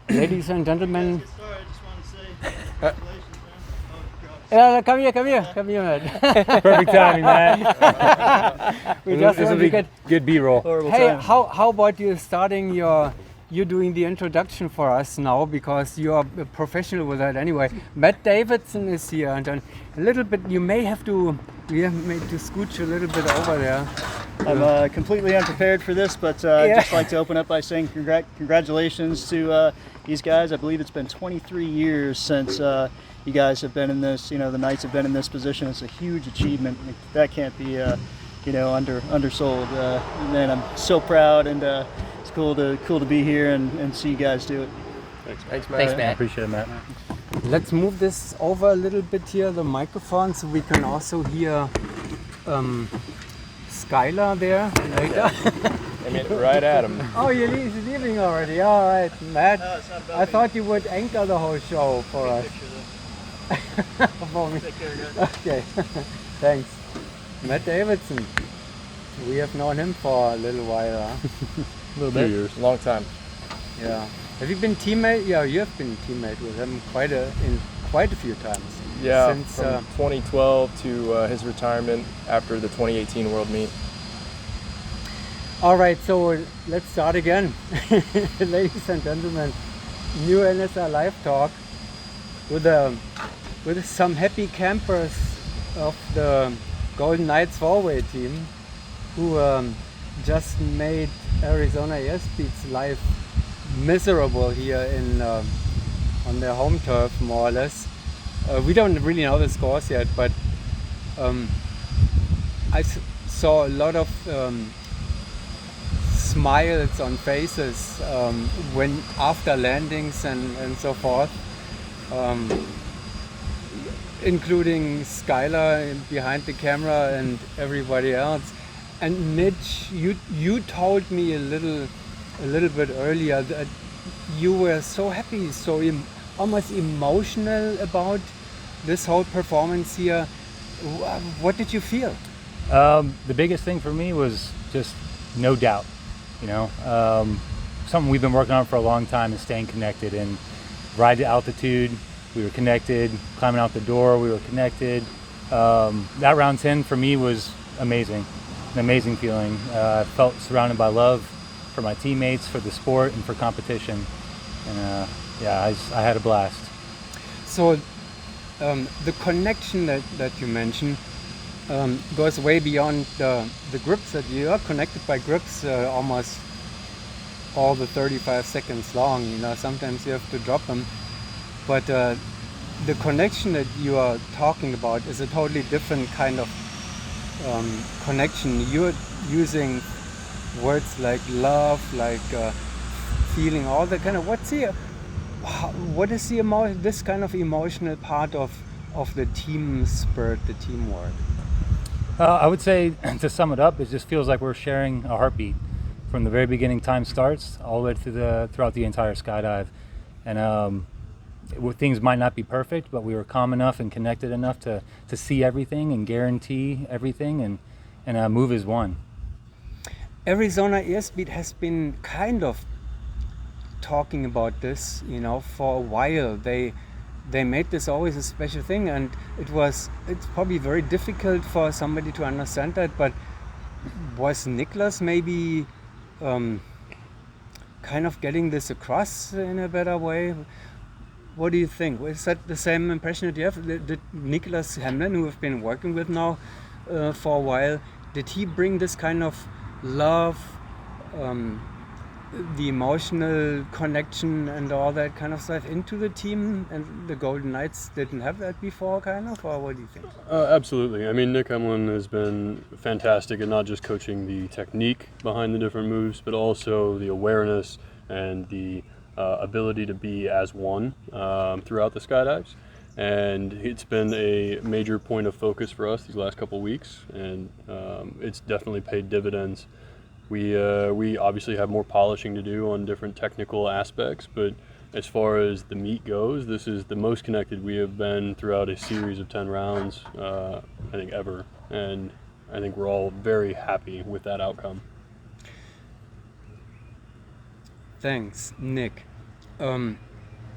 Ladies and gentlemen. Get started. I just want to say congratulations, man. Oh, God. Come here, Matt. Perfect timing, man. We just This want will to be get. good B-roll. Horrible Hey, time. how about you starting you doing the introduction for us now, because you are a professional with that anyway. Matt Davidson is here, and a little bit you may have to scooch a little bit over there. I'm completely unprepared for this, but I'd just like to open up by saying congratulations to these guys. I believe it's been 23 years since you guys have been in this, the Knights have been in this position. It's a huge achievement. That can't be, undersold. Man, I'm so proud, and it's cool to be here and see you guys do it. Thanks, Matt. I appreciate it, Matt. Let's move this over a little bit here, the microphone, so we can also hear Skylar there later. I mean, right at him. Oh, he's leaving already. All right, Matt. No, it's not about I me. thought you would anchor the whole show for us. For me. Take care, guys. Okay, thanks. Matt Davidson. We have known him for a little while, huh? A little Few bit. years. Long time. Yeah. Have you been teammate? Yeah, you have been teammate with him quite a few times. Yeah, Since from 2012 to his retirement after the 2018 World Meet. all right, so let's start again, ladies and gentlemen. New NSL Live Talk with some happy campers of the Golden Knights forward team, who just made Arizona Airspeed's life miserable here on their home turf, more or less. We don't really know the scores yet, but I saw a lot of smiles on faces when after landings and so forth, including Skylar behind the camera and everybody else. And Mitch, you told me a little bit earlier that you were so happy, so almost emotional about this whole performance here. What did you feel? The biggest thing for me was just no doubt. Something we've been working on for a long time is staying connected. And ride to altitude, we were connected. Climbing out the door, we were connected. That round 10 for me was amazing. An amazing feeling. I felt surrounded by love for my teammates, for the sport, and for competition. And I had a blast. So the connection that you mentioned goes way beyond the grips. That you are connected by grips almost all the 35 seconds long. Sometimes you have to drop them, but the connection that you are talking about is a totally different kind of connection. You're using words like love, like feeling, all that kind of. What is this kind of emotional part of the team spirit, the teamwork? I would say, to sum it up, it just feels like we're sharing a heartbeat from the very beginning. Time starts all the way throughout the entire skydive, and things might not be perfect, but we were calm enough and connected enough to see everything and guarantee everything, and move as one. Arizona Airspeed has been kind of talking about this, for a while. They made this always a special thing, and it's probably very difficult for somebody to understand that, but was Niklas maybe kind of getting this across in a better way? What do you think? Is that the same impression that you have? Did Niklas Hamlin, who have been working with now for a while, did he bring this kind of love, the emotional connection and all that kind of stuff into the team, and the Golden Knights didn't have that before, kind of? Or what do you think? Absolutely. I mean, Nick Hamlin has been fantastic at not just coaching the technique behind the different moves, but also the awareness and the ability to be as one throughout the skydives. And it's been a major point of focus for us these last couple of weeks, and it's definitely paid dividends. We obviously have more polishing to do on different technical aspects, but as far as the meet goes, this is the most connected we have been throughout a series of 10 rounds, I think, ever. And I think we're all very happy with that outcome. Thanks, Nick.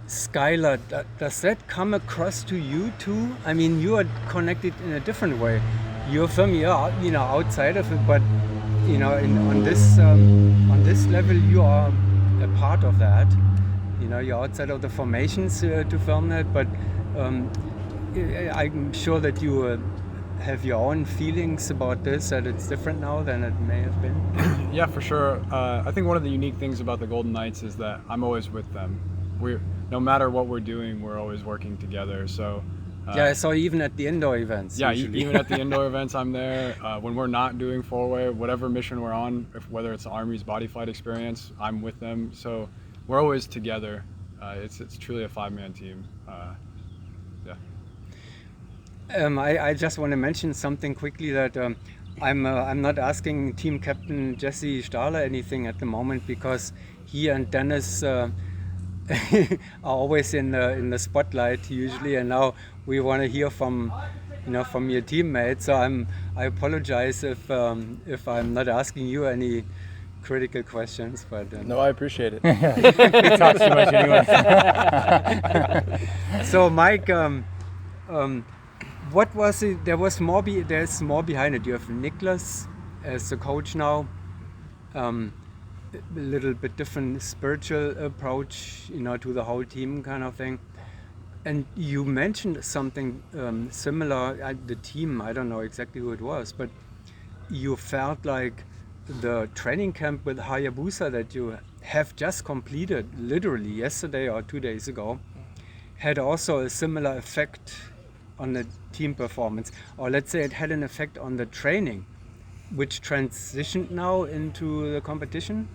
Skylar, does that come across to you too? I mean, you are connected in a different way. You're from, outside of it, but on this level, you are a part of that. You're outside of the formations to film that, but I'm sure that you have your own feelings about this, that it's different now than it may have been. Yeah, for sure. I think one of the unique things about the Golden Knights is that I'm always with them. No matter what we're doing, we're always working together. So yeah, so even at the indoor events. Yeah, usually. even at the indoor events, I'm there. When we're not doing four-way, whatever mission we're on, whether it's the Army's body flight experience, I'm with them. So we're always together. It's truly a five-man team. I just want to mention something quickly that I'm not asking team captain Jesse Stahler anything at the moment, because he and Dennis are always in the spotlight usually, and now we want to hear from your teammates. So I apologize if I'm not asking you any critical questions, but No, I appreciate it. We talk too much anyway. So Mike, what was it? There's more behind it. You have Niklas as the coach now. A little bit different spiritual approach, to the whole team kind of thing. And you mentioned something similar at the team. I don't know exactly who it was, but you felt like the training camp with Hayabusa that you have just completed literally yesterday or 2 days ago had also a similar effect on the team performance, or let's say it had an effect on the training, which transitioned now into the competition,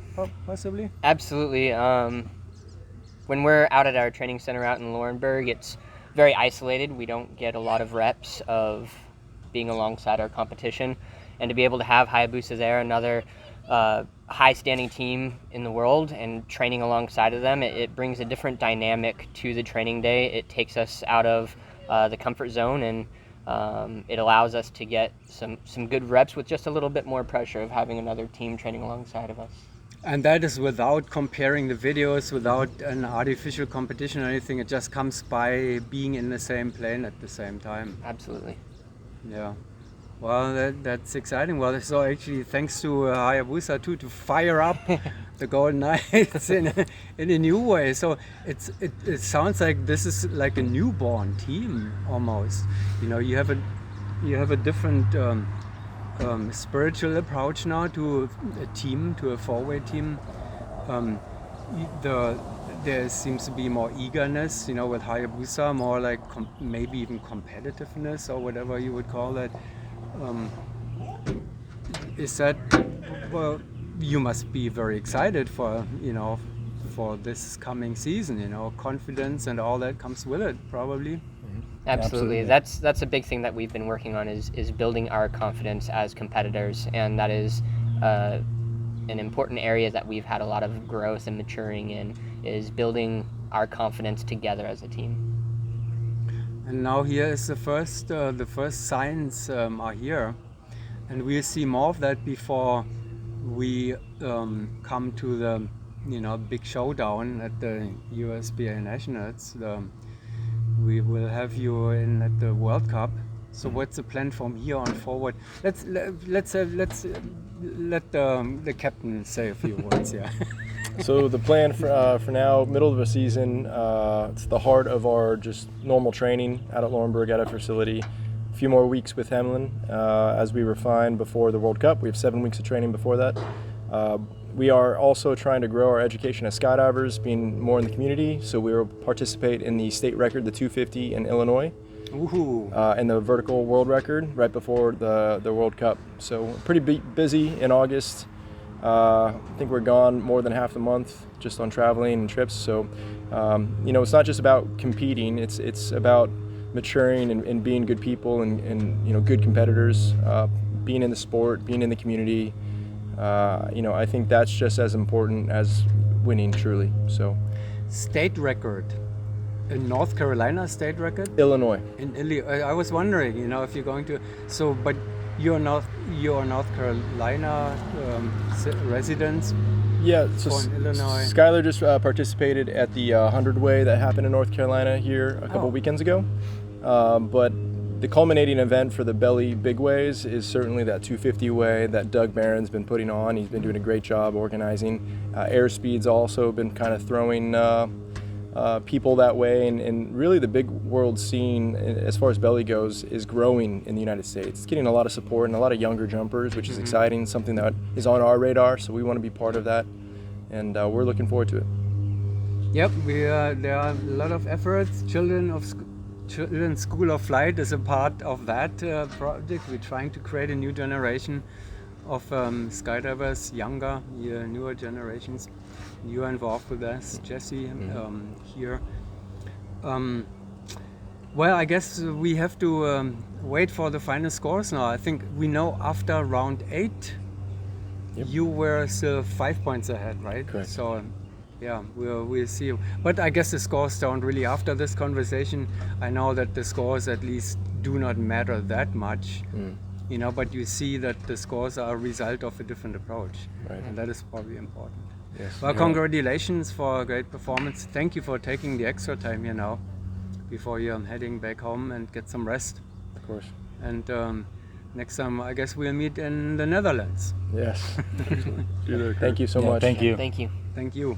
possibly? Absolutely. When we're out at our training center out in Laurenburg, it's very isolated. We don't get a lot of reps of being alongside our competition. And to be able to have Hayabusa there, another high-standing team in the world, and training alongside of them, it brings a different dynamic to the training day. It takes us out of the comfort zone, and it allows us to get some good reps with just a little bit more pressure of having another team training alongside of us. And that is without comparing the videos, without an artificial competition or anything. It just comes by being in the same plane at the same time. Absolutely. Yeah. Well, that's exciting. Well, so actually, thanks to Hayabusa too, to fire up the Golden Knights in a new way. So it sounds like this is like a newborn team almost. You have a different spiritual approach now to a team, to a four-way team. There seems to be more eagerness, with Hayabusa, more like maybe even competitiveness or whatever you would call that. Is that, well, you must be very excited for this coming season, confidence and all that comes with it, probably. Absolutely. That's a big thing that we've been working on is building our confidence as competitors, and that is an important area that we've had a lot of growth and maturing in, is building our confidence together as a team. And now here is the first signs are here, and we'll see more of that before we come to the big showdown at the USBA Nationals. We will have you in at the World Cup. So what's the plan from here on forward? Let's let the captain say a few words. Yeah. So the plan for now, middle of the season, it's the heart of our just normal training out at Laurenburg at our facility. A few more weeks with Hemlin as we refine before the World Cup. We have 7 weeks of training before that. We are also trying to grow our education as skydivers, being more in the community. So we will participate in the state record, the 250 in Illinois, and the vertical world record right before the World Cup. So we're pretty busy in August. I think we're gone more than half the month just on traveling and trips. So, it's not just about competing. It's about maturing and being good people and good competitors, being in the sport, being in the community. I think that's just as important as winning, truly. So, state record in North Carolina, state record. Illinois. In Illinois, I was wondering, if you're going to. So, but Your North Carolina residents. Yeah, so Born in Illinois. Skylar just participated at the 100 Way that happened in North Carolina here a couple weekends ago. But the culminating event for the Belly Big Ways is certainly that 250 Way that Doug Barron's been putting on. He's been doing a great job organizing. Airspeed's also been kind of throwing people that way, and really the big world scene as far as Belly goes is growing in the United States. It's getting a lot of support and a lot of younger jumpers, which is exciting, something that is on our radar, so we want to be part of that, and we're looking forward to it. Yep, there are a lot of efforts. Children's School of Flight is a part of that project. We're trying to create a new generation of skydivers, newer generations. You are involved with us, Jesse, here. Well, I guess we have to wait for the final scores now. I think we know after round 8, you were still 5 points ahead, right? Correct. So, yeah, we'll see. But I guess the scores don't really, after this conversation, I know that the scores at least do not matter that much. You know, but you see that the scores are a result of a different approach. Right. And that is probably important. Yes. Well, congratulations for a great performance. Thank you for taking the extra time here now before you're heading back home and get some rest. Of course. And next time, I guess we'll meet in the Netherlands. Yes. See you there, Kurt. Thank you so Yeah, much. thank you. Thank you. Thank you.